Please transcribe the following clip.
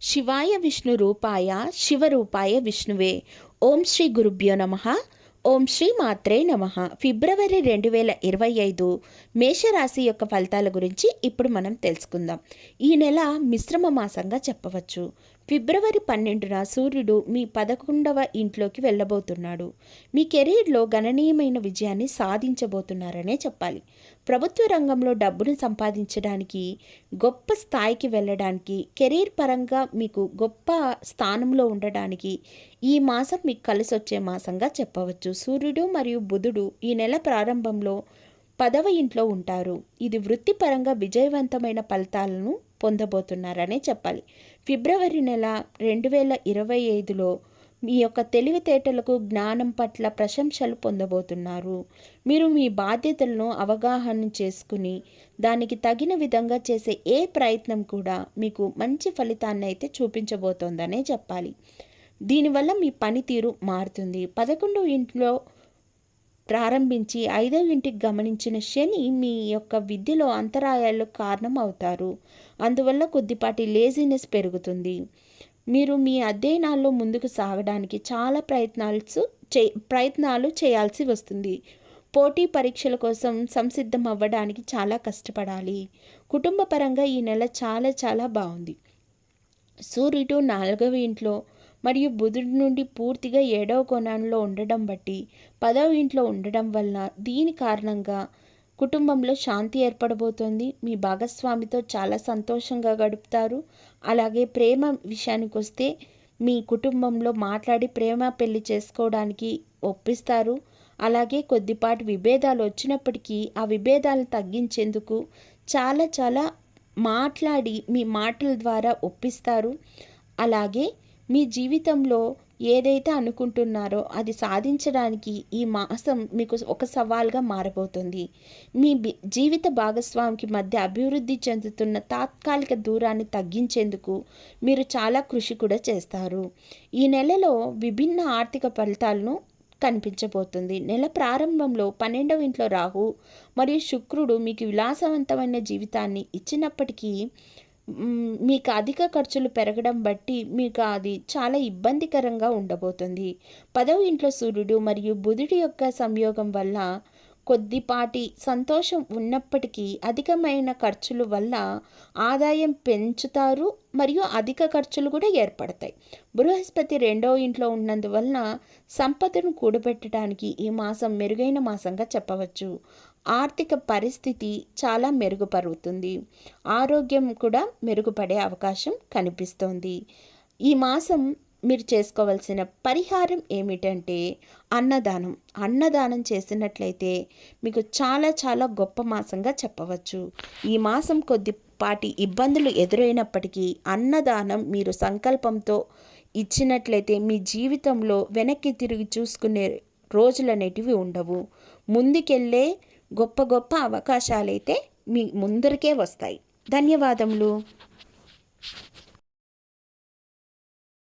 శివాయ విష్ణు రూపాయ శివరూపాయ విష్ణువే. ఓం శ్రీ గురుభ్యో నమః. ఓం శ్రీ మాత్రే నమః. ఫిబ్రవరి 2025 మేషరాశి యొక్క ఫలితాల గురించి ఇప్పుడు మనం తెలుసుకుందాం. ఈ నెల మిశ్రమ మాసంగా చెప్పవచ్చు. ఫిబ్రవరి 12న సూర్యుడు మీ 11వ ఇంట్లోకి వెళ్ళబోతున్నాడు. మీ కెరీర్లో గణనీయమైన విజయాన్ని సాధించబోతున్నారనే చెప్పాలి. ప్రభుత్వ రంగంలో డబ్బును సంపాదించడానికి, గొప్ప స్థాయికి వెళ్ళడానికి, కెరీర్ పరంగా మీకు గొప్ప స్థానంలో ఉండడానికి ఈ మాసం మీకు కలిసి వచ్చే మాసంగా చెప్పవచ్చు. సూర్యుడు మరియు బుధుడు ఈ నెల ప్రారంభంలో 10వ ఇంట్లో ఉంటారు. ఇది వృత్తిపరంగా విజయవంతమైన ఫలితాలను పొందబోతున్నారనే చెప్పాలి. ఫిబ్రవరి నెల 2025లో మీ యొక్క తెలివితేటలకు, జ్ఞానం పట్ల ప్రశంసలు పొందబోతున్నారు. మీరు మీ బాధ్యతలను అవగాహన చేసుకుని దానికి తగిన విధంగా చేసే ఏ ప్రయత్నం కూడా మీకు మంచి ఫలితాన్ని అయితే చూపించబోతోందనే చెప్పాలి. దీనివల్ల మీ పనితీరు మారుతుంది. 11వ ఇంట్లో ప్రారంభించి 5వ ఇంటికి గమనించిన శని మీ యొక్క విద్యలో అంతరాయాలకు కారణం అవుతారు. అందువల్ల కొద్దిపాటి లేజినెస్ పెరుగుతుంది. మీరు మీ అధ్యయనాల్లో ముందుకు సాగడానికి చాలా ప్రయత్నాలు చేయాల్సి వస్తుంది. పోటీ పరీక్షల కోసం సంసిద్ధం అవ్వడానికి చాలా కష్టపడాలి. కుటుంబ పరంగా ఈ నెల చాలా బాగుంది. సూర్యుడు 4వ ఇంట్లో మరియు బుధుడి నుండి పూర్తిగా 7వ కోణంలో ఉండడం బట్టి 10వ ఇంట్లో ఉండడం వలన దీని కారణంగా కుటుంబంలో శాంతి ఏర్పడబోతోంది. మీ భాగస్వామితో చాలా సంతోషంగా గడుపుతారు. అలాగే ప్రేమ విషయానికి వస్తే మీ కుటుంబంలో మాట్లాడి ప్రేమ పెళ్లి చేసుకోవడానికి ఒప్పిస్తారు. అలాగే కొద్దిపాటి విభేదాలు వచ్చినప్పటికీ ఆ విభేదాలను తగ్గించేందుకు చాలా మాట్లాడి మీ మాటల ద్వారా ఒప్పిస్తారు. అలాగే మీ జీవితంలో ఏదైతే అనుకుంటున్నారో అది సాధించడానికి ఈ మాసం మీకు ఒక సవాల్గా మారబోతుంది. మీ జీవిత భాగస్వామికి మధ్య అభివృద్ధి చెందుతున్న తాత్కాలిక దూరాన్ని తగ్గించేందుకు మీరు చాలా కృషి కూడా చేస్తారు. ఈ నెలలో విభిన్న ఆర్థిక ఫలితాలను కనిపించబోతుంది. నెల ప్రారంభంలో 12వ ఇంట్లో రాహు మరియు శుక్రుడు మీకు విలాసవంతమైన జీవితాన్ని ఇచ్చినప్పటికీ మీకు అధిక ఖర్చులు పెరగడం బట్టి మీకు అది చాలా ఇబ్బందికరంగా ఉండబోతుంది. 10వ ఇంట్లో సూర్యుడు మరియు బుధుడి యొక్క సంయోగం వల్ల కొద్దిపాటి సంతోషం ఉన్నప్పటికీ అధికమైన ఖర్చుల వల్ల ఆదాయం పెంచుతారు మరియు అధిక ఖర్చులు కూడా ఏర్పడతాయి. బృహస్పతి 2వ ఇంట్లో ఉన్నందువలన సంపదను కూడబెట్టడానికి ఈ మాసం మెరుగైన మాసంగా చెప్పవచ్చు. ఆర్థిక పరిస్థితి చాలా మెరుగుపడుతుంది. ఆరోగ్యం కూడా మెరుగుపడే అవకాశం కనిపిస్తోంది. ఈ మాసం మీరు చేసుకోవాల్సిన పరిహారం ఏమిటంటే అన్నదానం చేసినట్లయితే మీకు చాలా గొప్ప మాసంగా చెప్పవచ్చు. ఈ మాసం కొద్దిపాటి ఇబ్బందులు ఎదురైనప్పటికీ అన్నదానం మీరు సంకల్పంతో ఇచ్చినట్లయితే మీ జీవితంలో వెనక్కి తిరిగి చూసుకునే రోజులనేటివి ఉండవు. ముందుకెళ్ళే గొప్ప అవకాశాలైతే మీ ముందరికే వస్తాయి. ధన్యవాదములు.